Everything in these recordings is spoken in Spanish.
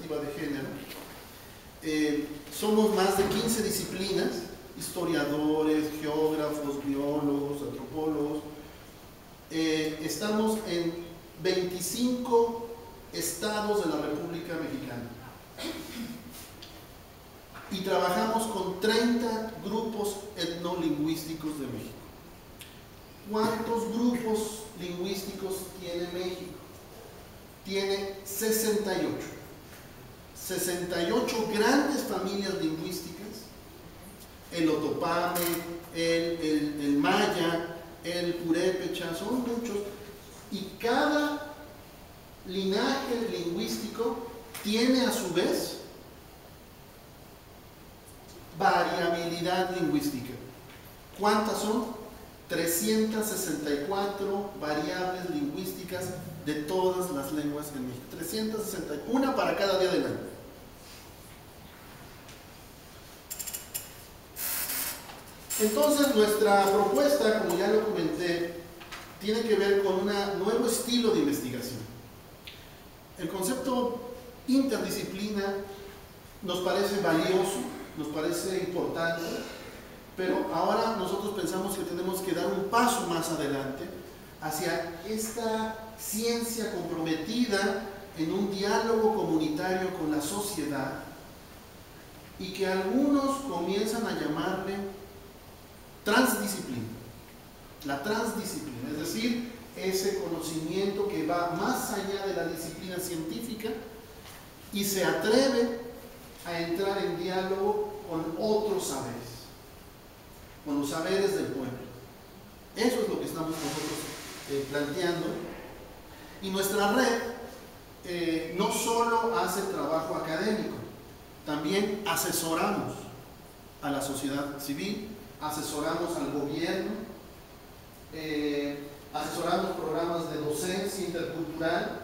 perspectiva de género. Somos más de 15 disciplinas, historiadores, geógrafos, biólogos, antropólogos. Estamos en 25 estados de la República Mexicana y trabajamos con 30 grupos etnolingüísticos de México. ¿Cuántos grupos lingüísticos tiene México? Tiene 68. 68 grandes familias lingüísticas: el Otopame, el Maya, el Purépecha, son muchos, y cada linaje lingüístico tiene a su vez variabilidad lingüística. ¿Cuántas son? 364 variables lingüísticas de todas las lenguas en México. 360, una para cada día del año. Entonces, nuestra propuesta, como ya lo comenté, tiene que ver con un nuevo estilo de investigación. El concepto interdisciplina nos parece valioso, nos parece importante, pero ahora nosotros pensamos que tenemos que dar un paso más adelante hacia esta ciencia comprometida en un diálogo comunitario con la sociedad, y que algunos comienzan a llamarle transdisciplina. La transdisciplina, es decir, ese conocimiento que va más allá de la disciplina científica y se atreve a entrar en diálogo con otros saberes, con los saberes del pueblo. Eso es lo que estamos nosotros planteando. Y nuestra red no solo hace trabajo académico, también asesoramos a la sociedad civil, asesoramos al gobierno, asesoramos programas de docencia intercultural,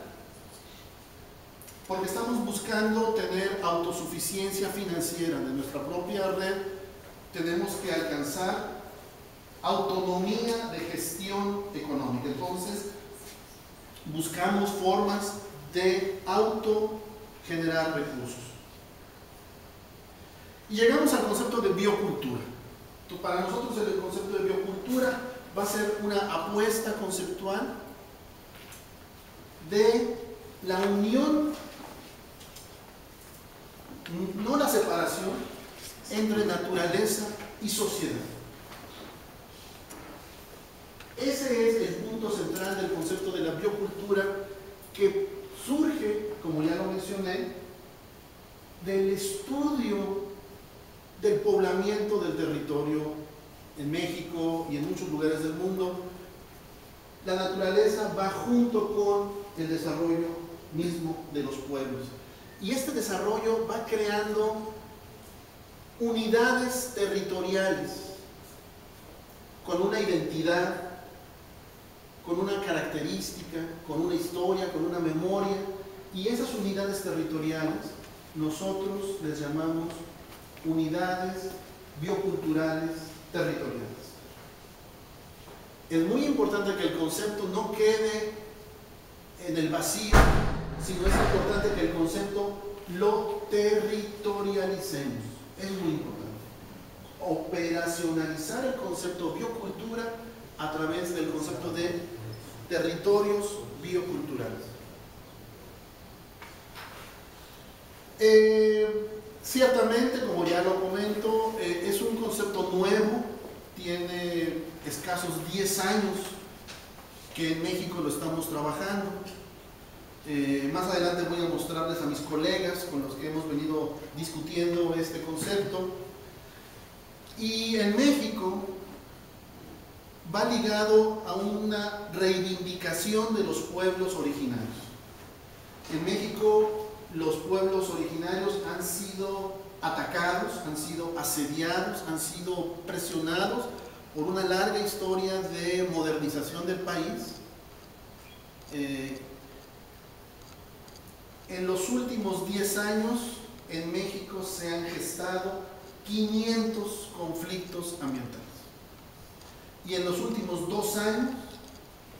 porque estamos buscando tener autosuficiencia financiera de nuestra propia red. Tenemos que alcanzar autonomía de gestión económica. Entonces, buscamos formas de autogenerar recursos. Y llegamos al concepto de biocultura. Para nosotros el concepto de biocultura va a ser una apuesta conceptual de la unión, no la separación, entre naturaleza y sociedad. Ese es el punto central del concepto de la biocultura, que surge, como ya lo mencioné, del estudio del poblamiento del territorio en México y en muchos lugares del mundo. La naturaleza va junto con el desarrollo mismo de los pueblos, y este desarrollo va creando unidades territoriales con una identidad, con una característica, con una historia, con una memoria, y esas unidades territoriales nosotros les llamamos unidades bioculturales territoriales. Es muy importante que el concepto no quede en el vacío, sino es importante que el concepto lo territorialicemos. Es muy importante operacionalizar el concepto biocultura a través del concepto de territorios bioculturales. Ciertamente, como ya lo comento, es un concepto nuevo, tiene escasos 10 años que en México lo estamos trabajando. Más adelante voy a mostrarles a mis colegas con los que hemos venido discutiendo este concepto. Y en México va ligado a una reivindicación de los pueblos originarios. En México los pueblos originarios han sido atacados, han sido asediados, han sido presionados por una larga historia de modernización del país. En los últimos 10 años en México se han gestado 500 conflictos ambientales, y en los últimos 2 años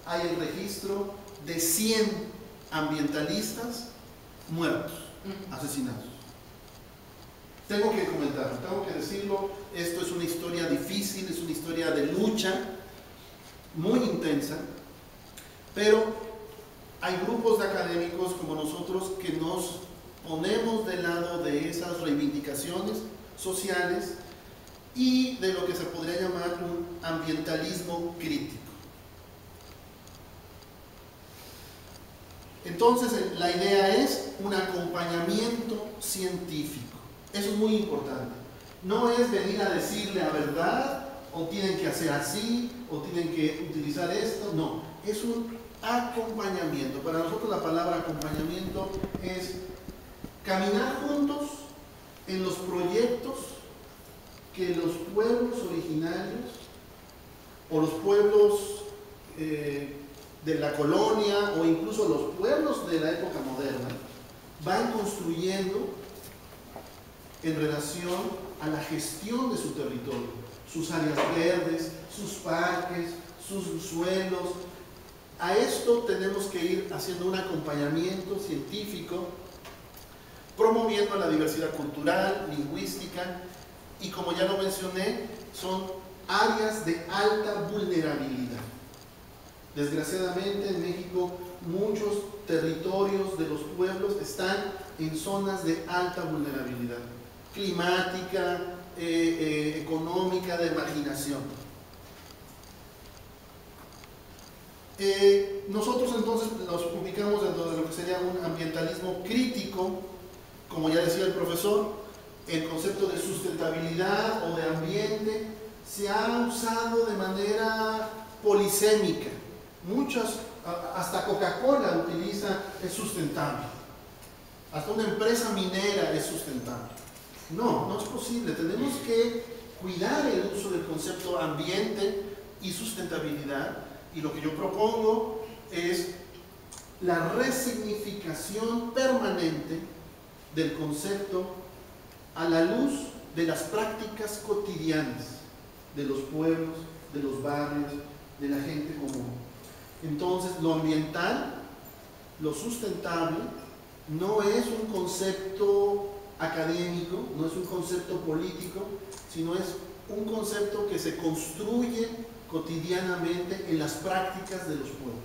hay el registro de 100 ambientalistas muertos. asesinados. Tengo que comentarlo, tengo que decirlo, esto es una historia difícil, es una historia de lucha, muy intensa, pero hay grupos de académicos como nosotros que nos ponemos del lado de esas reivindicaciones sociales y de lo que se podría llamar un ambientalismo crítico. Entonces, la idea es un acompañamiento científico. Eso es muy importante. No es venir a decirle la verdad, o tienen que hacer así, o tienen que utilizar esto. No, es un acompañamiento. Para nosotros la palabra acompañamiento es caminar juntos en los proyectos que los pueblos originarios o los pueblos de la colonia o incluso los pueblos de la época moderna van construyendo en relación a la gestión de su territorio, sus áreas verdes, sus parques, sus suelos. A esto tenemos que ir haciendo un acompañamiento científico, promoviendo la diversidad cultural, lingüística, y como ya lo mencioné, son áreas de alta vulnerabilidad. Desgraciadamente en México muchos territorios de los pueblos están en zonas de alta vulnerabilidad climática, económica, de marginación. Nosotros entonces nos ubicamos dentro de lo que sería un ambientalismo crítico, como ya decía el profesor. El concepto de sustentabilidad o de ambiente se ha usado de manera polisémica. Hasta Coca-Cola utiliza es sustentable. Hasta una empresa minera es sustentable. No, no es posible. Tenemos que cuidar el uso del concepto ambiente y sustentabilidad, y lo que yo propongo es la resignificación permanente del concepto a la luz de las prácticas cotidianas de los pueblos, de los barrios, de la gente común. Entonces, lo ambiental, lo sustentable, no es un concepto académico, no es un concepto político, sino es un concepto que se construye cotidianamente en las prácticas de los pueblos.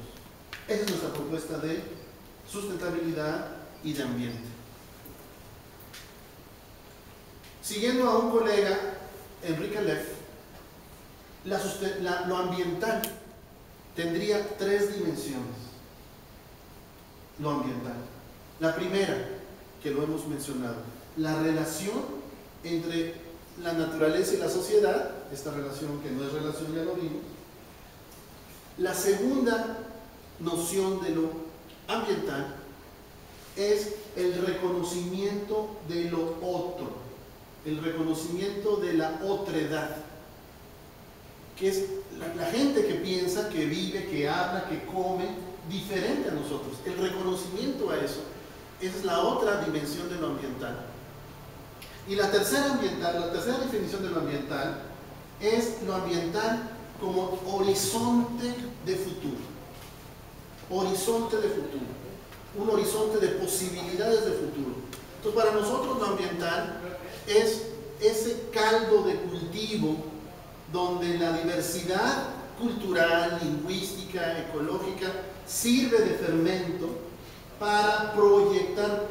Esa es nuestra propuesta de sustentabilidad y de ambiente. Siguiendo a un colega, Enrique Leff, lo ambiental tendría tres dimensiones. Lo ambiental. La primera, que lo hemos mencionado, la relación entre la naturaleza y la sociedad, esta relación que no es relación, ya lo vimos. La segunda noción de lo ambiental es el reconocimiento de lo otro, el reconocimiento de la otredad, que es la gente que piensa, que vive, que habla, que come diferente a nosotros. El reconocimiento a eso, esa es la otra dimensión de lo ambiental. Y la tercera definición de lo ambiental es lo ambiental como horizonte de futuro. Horizonte de futuro. Un horizonte de posibilidades de futuro. Entonces, para nosotros lo ambiental es ese caldo de cultivo donde la diversidad cultural, lingüística, ecológica sirve de fermento para proyectar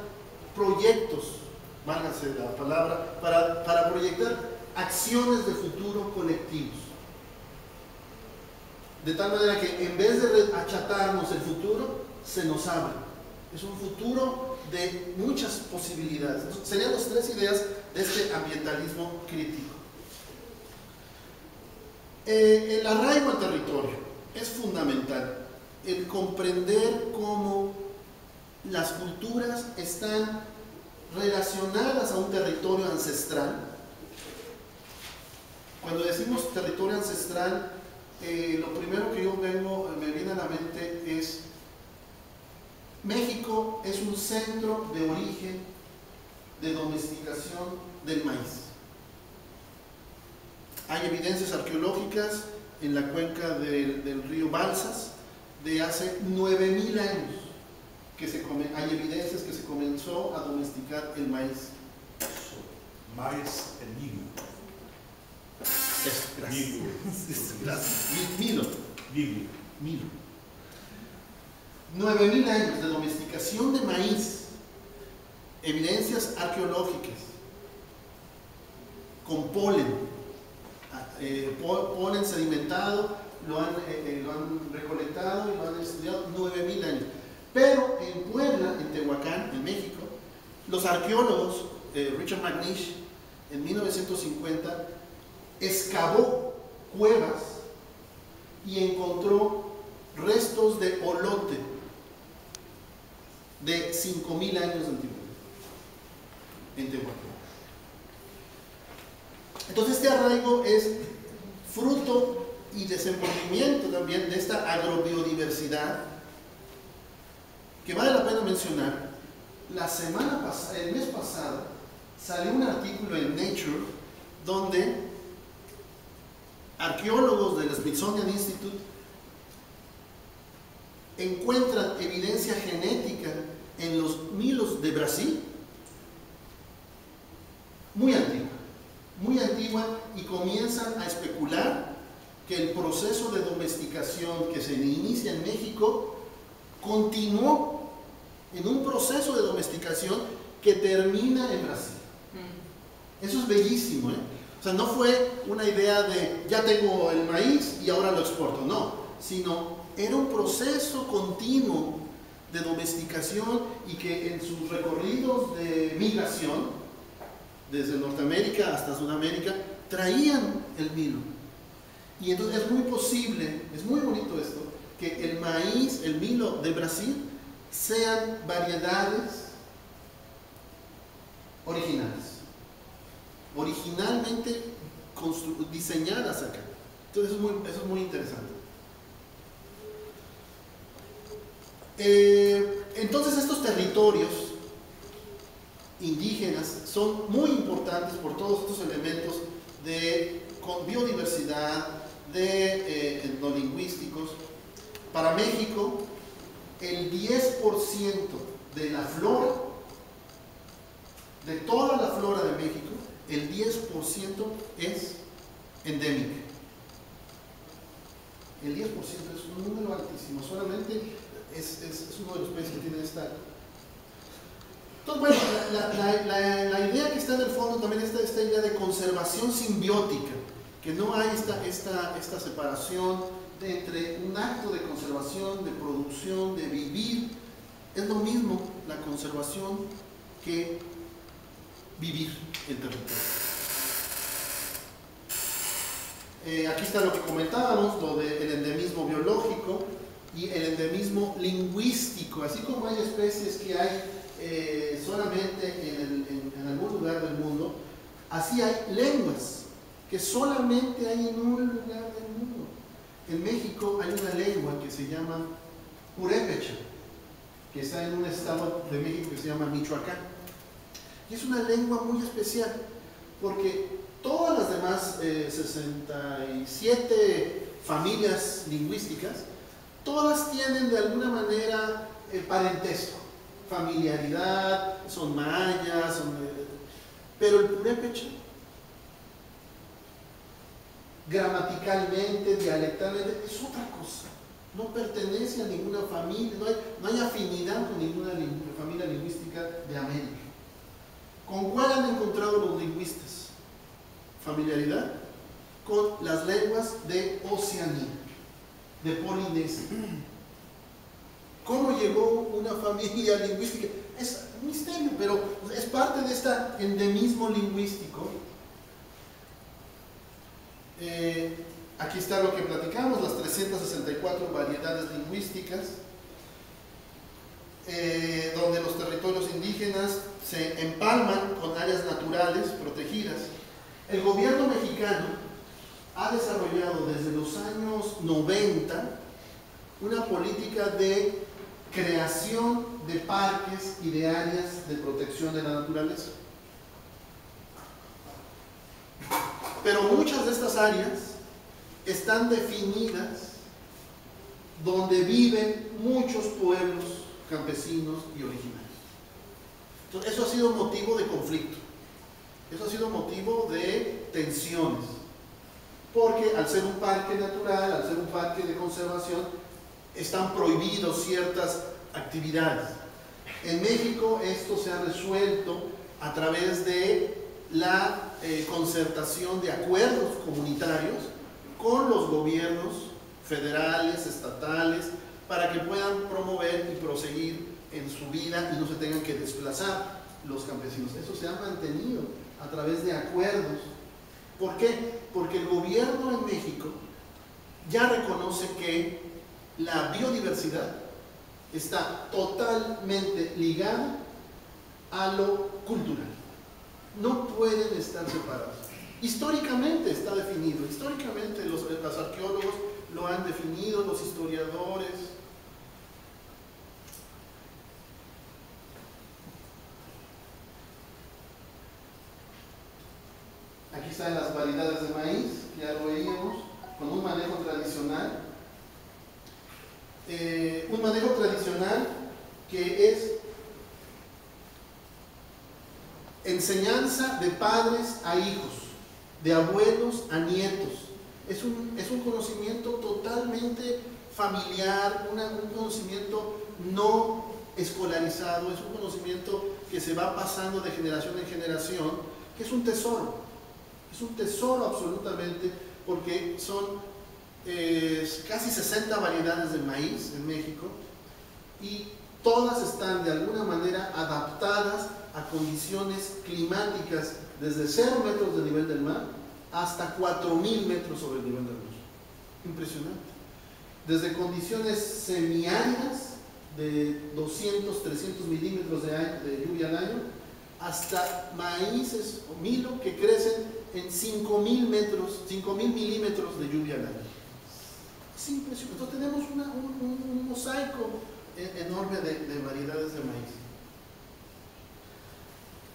proyectos, válgase la palabra, para proyectar acciones de futuro colectivos. De tal manera que en vez de achatarnos el futuro, se nos abre. Es un futuro de muchas posibilidades. Entonces, serían las tres ideas de este ambientalismo crítico. El arraigo al territorio es fundamental. El comprender cómo las culturas están relacionadas a un territorio ancestral. Cuando decimos territorio ancestral, lo primero que me viene a la mente es México es un centro de origen de domesticación del maíz. Hay evidencias arqueológicas en la cuenca del río Balsas de hace 9000 años hay evidencias que se comenzó a domesticar significar el maíz? Maíz en milho. Eso, gracias. Milho. Gracias. Milo. Milho. Milo. 9.000 años de domesticación de maíz, evidencias arqueológicas, con polen, polen sedimentado, lo han recolectado y lo han estudiado 9.000 años. Pero en Puebla, en Tehuacán, en México, los arqueólogos, Richard McNish, en 1950, excavó cuevas y encontró restos de olote de 5.000 años de antigüedad en Tehuacán. Entonces este arraigo es fruto y desenvolvimiento también de esta agrobiodiversidad que vale la pena mencionar. El mes pasado salió un artículo en Nature donde arqueólogos del Smithsonian Institute encuentran evidencia genética en los milos de Brasil muy antigua, y comienzan a especular que el proceso de domesticación que se inicia en México continuó en un proceso de domesticación que termina en Brasil. Eso es bellísimo, ¿eh? O sea, no fue una idea de ya tengo el maíz y ahora lo exporto, no, sino era un proceso continuo de domesticación y que en sus recorridos de migración desde Norteamérica hasta Sudamérica traían el milo. Y entonces es muy posible, es muy bonito esto, que el maíz, el milo de Brasil sean variedades originalmente diseñadas acá. Entonces eso es muy interesante. Entonces estos territorios indígenas son muy importantes por todos estos elementos de biodiversidad, de etnolingüísticos. Para México, el 10% de la flora, de toda la flora de México, el 10% es endémica. El 10% es un número altísimo, solamente es uno de los países que tiene esta. Entonces, bueno, la idea que está en el fondo también es esta idea de conservación simbiótica, que no hay esta separación entre un acto de conservación, de producción, de vivir. Es lo mismo la conservación que vivir el territorio. Aquí está lo que comentábamos, lo del endemismo biológico y el endemismo lingüístico. Así como hay especies que hay solamente en algún lugar del mundo, así hay lenguas que solamente hay en un lugar del mundo. En México hay una lengua que se llama purépecha, que está en un estado de México que se llama Michoacán. Y es una lengua muy especial, porque todas las demás 67 familias lingüísticas, todas tienen de alguna manera parentesco, familiaridad, son mayas, pero el purépecha, gramaticalmente, dialectalmente, es otra cosa. No pertenece a ninguna familia, no hay afinidad con ninguna familia lingüística de América. ¿Con cuál han encontrado los lingüistas familiaridad? Con las lenguas de Oceanía, de Polinesia. ¿Cómo llegó una familia lingüística? Es un misterio, pero es parte de este endemismo lingüístico. Aquí está lo que platicamos, las 364 variedades lingüísticas, donde los territorios indígenas se empalman con áreas naturales protegidas. El gobierno mexicano ha desarrollado desde los años 90 una política de creación de parques y de áreas de protección de la naturaleza. Pero muchas de estas áreas están definidas donde viven muchos pueblos campesinos y originarios. Entonces, eso ha sido motivo de conflicto, eso ha sido motivo de tensiones, porque al ser un parque natural, al ser un parque de conservación, están prohibidos ciertas actividades. En México esto se ha resuelto a través de la concertación de acuerdos comunitarios con los gobiernos federales, estatales, para que puedan promover y proseguir en su vida y no se tengan que desplazar los campesinos. Eso se ha mantenido a través de acuerdos. ¿Por qué? Porque el gobierno en México ya reconoce que la biodiversidad está totalmente ligada a lo cultural. No pueden estar separados. Históricamente está definido, históricamente los arqueólogos lo han definido, los historiadores. Aquí están las variedades de maíz, que ya lo veíamos, con un manejo tradicional. Un manejo tradicional que es enseñanza de padres a hijos, de abuelos a nietos. Es un conocimiento totalmente familiar, un conocimiento no escolarizado, es un conocimiento que se va pasando de generación en generación, que es un tesoro absolutamente, porque son casi 60 variedades de maíz en México y todas están de alguna manera adaptadas a condiciones climáticas desde 0 metros de nivel del mar hasta 4.000 metros sobre el nivel del mar. Impresionante. Desde condiciones semiáridas de 200, 300 milímetros de lluvia al año hasta maíces o milo que crecen en 5.000 milímetros de lluvia al año. Es impresionante. Entonces tenemos un mosaico enorme de variedades de maíz.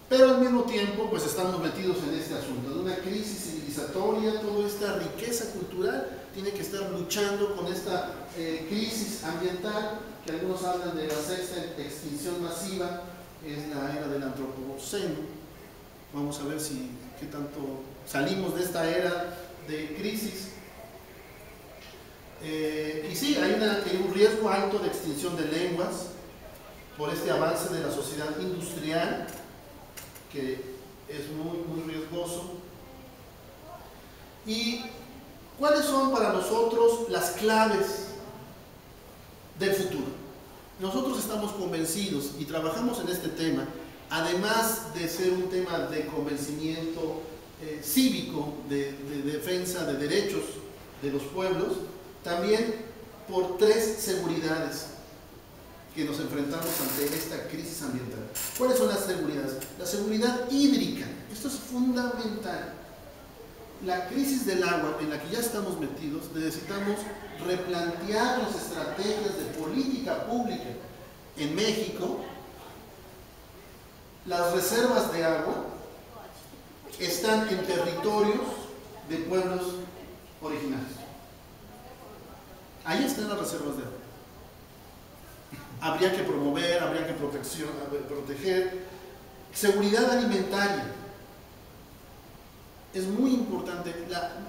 Pero al mismo tiempo, pues estamos metidos en este asunto de una crisis civilizatoria. Toda esta riqueza cultural tiene que estar luchando con esta crisis ambiental, que algunos hablan de la sexta extinción masiva, es la era del antropoceno. Vamos a ver qué tanto salimos de esta era de crisis. Y sí, hay un riesgo alto de extinción de lenguas por este avance de la sociedad industrial, que es muy, muy riesgoso. ¿Y cuáles son para nosotros las claves del futuro? Nosotros estamos convencidos y trabajamos en este tema, además de ser un tema de convencimiento cívico, de defensa de derechos de los pueblos, también por 3 seguridades que nos enfrentamos ante esta crisis ambiental. ¿Cuáles son las seguridades? La seguridad hídrica, esto es fundamental. La crisis del agua en la que ya estamos metidos, necesitamos replantearnos estrategias de política pública. En México, las reservas de agua están en territorios de pueblos originarios. Ahí están las reservas de agua. Habría que promover, habría que proteger. Seguridad alimentaria. Es muy importante.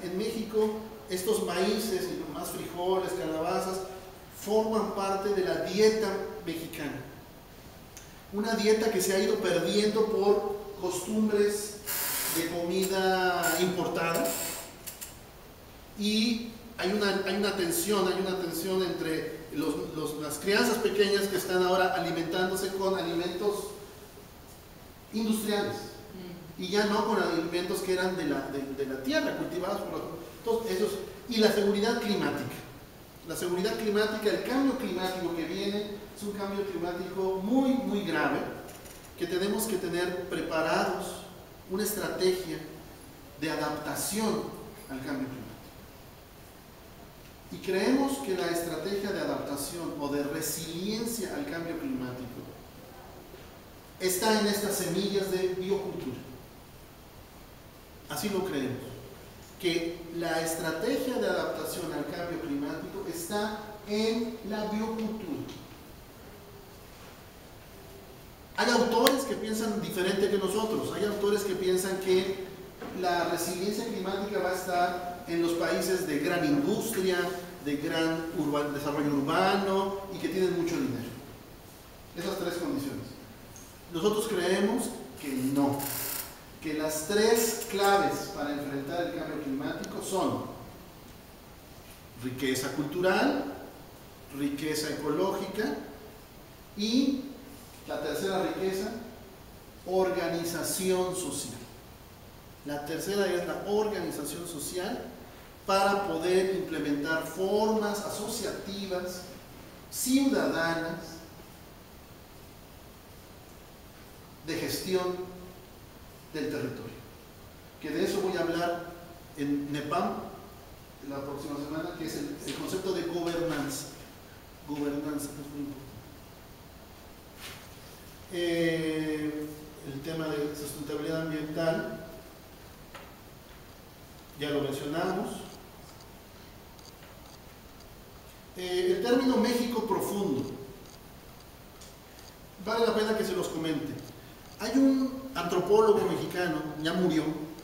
En México, estos maíces y más frijoles, calabazas, forman parte de la dieta mexicana. Una dieta que se ha ido perdiendo por costumbres de comida importada, y hay una tensión entre las crianzas pequeñas que están ahora alimentándose con alimentos industriales y ya no con alimentos que eran de la tierra, cultivados por todos esos. Y la seguridad climática. La seguridad climática, el cambio climático que viene, es un cambio climático muy, muy grave, que tenemos que tener preparados una estrategia de adaptación al cambio climático. Y creemos que la estrategia de adaptación o de resiliencia al cambio climático está en estas semillas de biocultura. Así lo creemos, que la estrategia de adaptación al cambio climático está en la biocultura. Hay autores que piensan diferente que nosotros. Hay autores que piensan que la resiliencia climática va a estar en los países de gran industria, de gran desarrollo urbano y que tienen mucho dinero. Esas tres condiciones. Nosotros creemos que no, que las tres claves para enfrentar el cambio climático son riqueza cultural, riqueza ecológica y la tercera riqueza, organización social. La tercera es la organización social para poder implementar formas asociativas, ciudadanas, de gestión del territorio. Que de eso voy a hablar en NEPAM la próxima semana, que es el concepto de gobernanza. Gobernanza es muy importante. El tema de sustentabilidad ambiental, ya lo mencionamos. El término México profundo, vale la pena que se los comente. Hay un antropólogo mexicano, ya murió,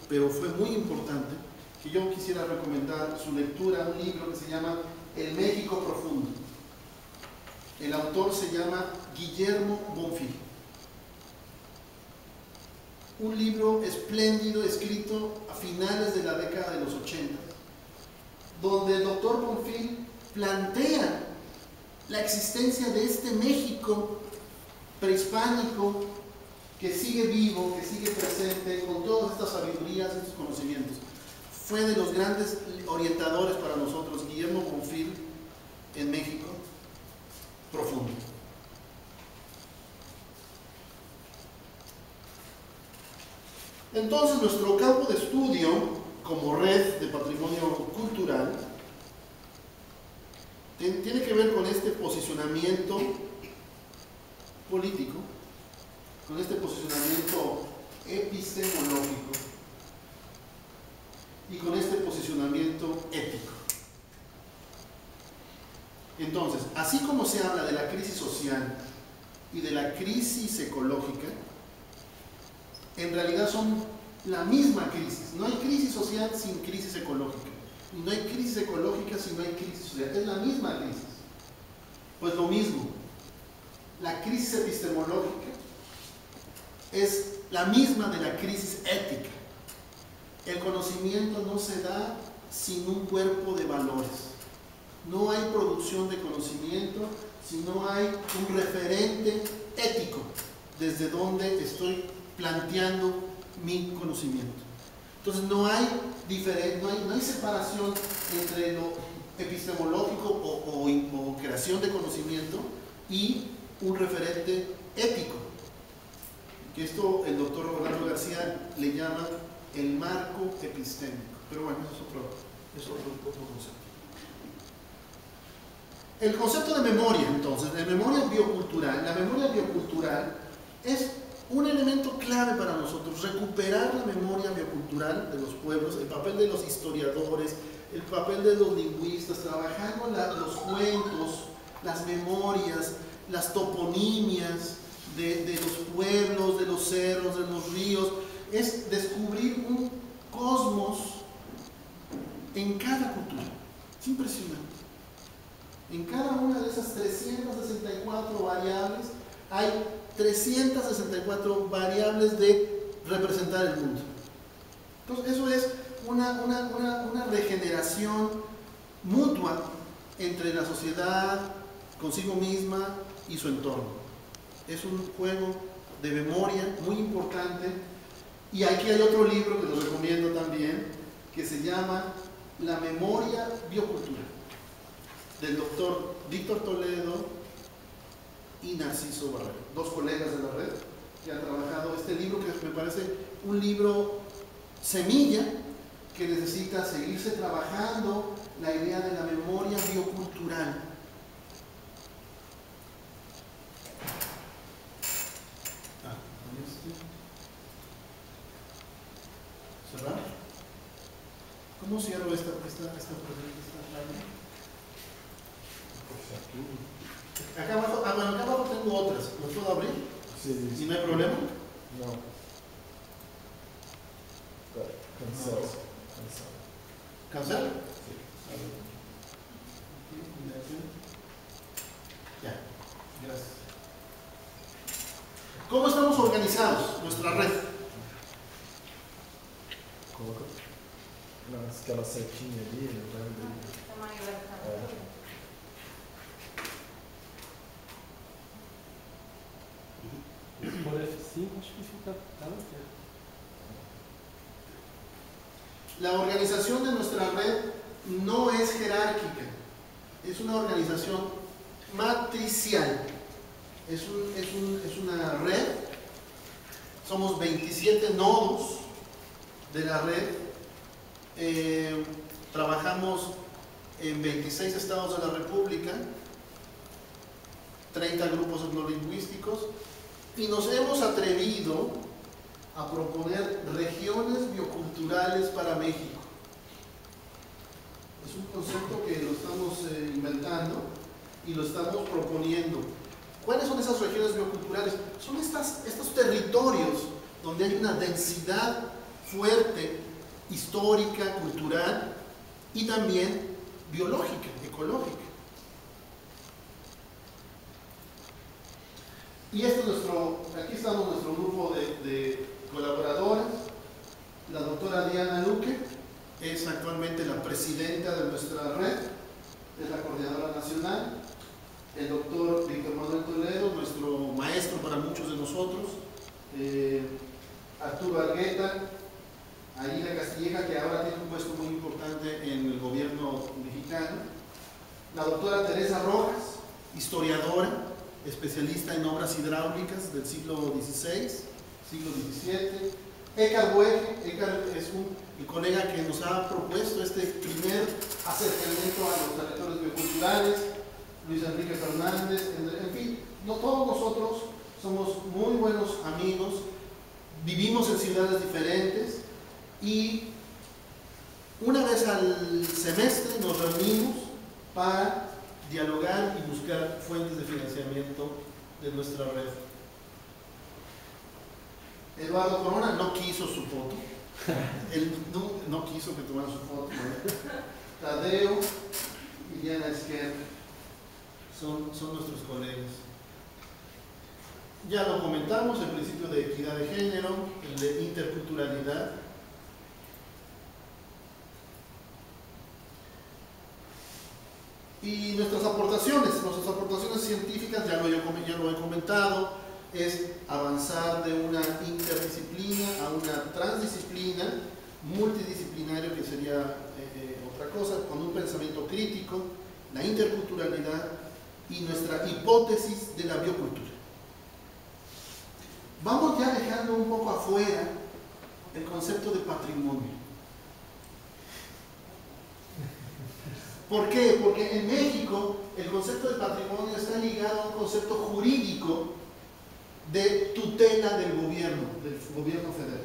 pero fue muy importante, que yo quisiera recomendar su lectura, un libro que se llama El México Profundo. El autor se llama Guillermo Bonfil. Un libro espléndido, escrito a finales de la década de los 80, donde el doctor Bonfil plantea la existencia de este México prehispánico que sigue vivo, que sigue presente con todas estas sabidurías, estos conocimientos. Fue de los grandes orientadores para nosotros, Guillermo Bonfil, en México profundo. Entonces, nuestro campo de estudio como red de patrimonio cultural tiene que ver con este posicionamiento político, con este posicionamiento epistemológico y con este posicionamiento ético. Entonces, así como se habla de la crisis social y de la crisis ecológica, en realidad son la misma crisis. No hay crisis social sin crisis ecológica. Y no hay crisis ecológica si no hay crisis social. Es la misma crisis. Pues lo mismo. La crisis epistemológica es la misma de la crisis ética. El conocimiento no se da sin un cuerpo de valores. No hay producción de conocimiento si no hay un referente ético desde donde estoy planteando mi conocimiento. Entonces no hay separación entre lo epistemológico o creación de conocimiento y un referente ético, que esto el doctor Rolando García le llama el marco epistémico, pero bueno, eso es otro concepto. El concepto de memoria, entonces, de memoria biocultural. La memoria biocultural es un elemento clave para nosotros, recuperar la memoria biocultural de los pueblos, el papel de los historiadores, el papel de los lingüistas, trabajando los cuentos, las memorias, las toponimias de los pueblos, de los cerros, de los ríos. Es descubrir un cosmos en cada cultura. Es impresionante. En cada una de esas 364 variables hay 364 variables de representar el mundo. Entonces eso es una regeneración mutua entre la sociedad, consigo misma y su entorno. Es un juego de memoria muy importante. Y aquí hay otro libro que lo recomiendo también, que se llama La memoria biocultural, del doctor Víctor Toledo y Narciso Barrera, dos colegas de la red que han trabajado este libro, que me parece un libro semilla que necesita seguirse trabajando la idea de la memoria biocultural. ¿Cerrar? ¿Cómo cierro esta Acá abajo, acá abajo tengo otras. ¿Los puedo abrir? Sí, ¿Y no hay problema? No. Cancel. ¿Cancela? Sí. Ya, gracias. ¿Cómo estamos organizados? Nuestra red. Coloca aquela setinha ali, né? Por F5 acho que fica cada tempo. La organización de nuestra red no es jerárquica, es una organización matricial. Es una red, somos 27 nodos de la red, trabajamos en 26 estados de la República, 30 grupos etnolingüísticos, y nos hemos atrevido a proponer regiones bioculturales para México. Es un concepto que lo estamos inventando y lo estamos proponiendo. ¿Cuáles son esas regiones bioculturales? Son estos territorios donde hay una densidad fuerte, histórica, cultural y también biológica, ecológica. Y este es aquí estamos nuestro grupo de colaboradoras. La doctora Diana Luque es actualmente la presidenta de nuestra red, es la coordinadora nacional. El doctor Víctor Manuel Toledo, nuestro maestro para muchos de nosotros. Arturo Argueta, Aida Castilleja, que ahora tiene un puesto muy importante en el gobierno mexicano. La doctora Teresa Rojas, historiadora, especialista en obras hidráulicas del siglo XVI, siglo XVII. Ekar Buege, es el colega que nos ha propuesto este primer acercamiento a los territorios bioculturales. Luis Enrique Fernández, en fin, no todos nosotros somos muy buenos amigos, vivimos en ciudades diferentes y una vez al semestre nos reunimos para dialogar y buscar fuentes de financiamiento de nuestra red. Eduardo Corona no quiso su foto, él no quiso que tomara su foto, ¿no? Tadeo y Diana Esquer son nuestros colegas. Ya lo comentamos, el principio de equidad de género, el de interculturalidad. Y nuestras aportaciones científicas, ya lo he comentado, es avanzar de una interdisciplina a una transdisciplina, multidisciplinario, que sería otra cosa, con un pensamiento crítico, la interculturalidad y nuestra hipótesis de la biocultura. Vamos ya dejando un poco afuera el concepto de patrimonio. ¿Por qué? Porque en México el concepto de patrimonio está ligado a un concepto jurídico de tutela del gobierno federal.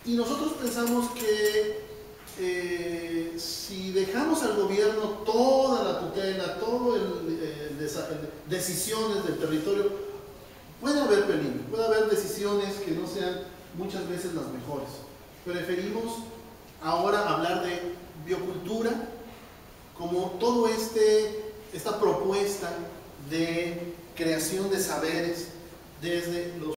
Y nosotros pensamos que si dejamos al gobierno toda la tutela, todo decisiones del territorio, puede haber peligro, puede haber decisiones que no sean muchas veces las mejores. Preferimos ahora hablar de biocultura como todo esta propuesta de creación de saberes desde los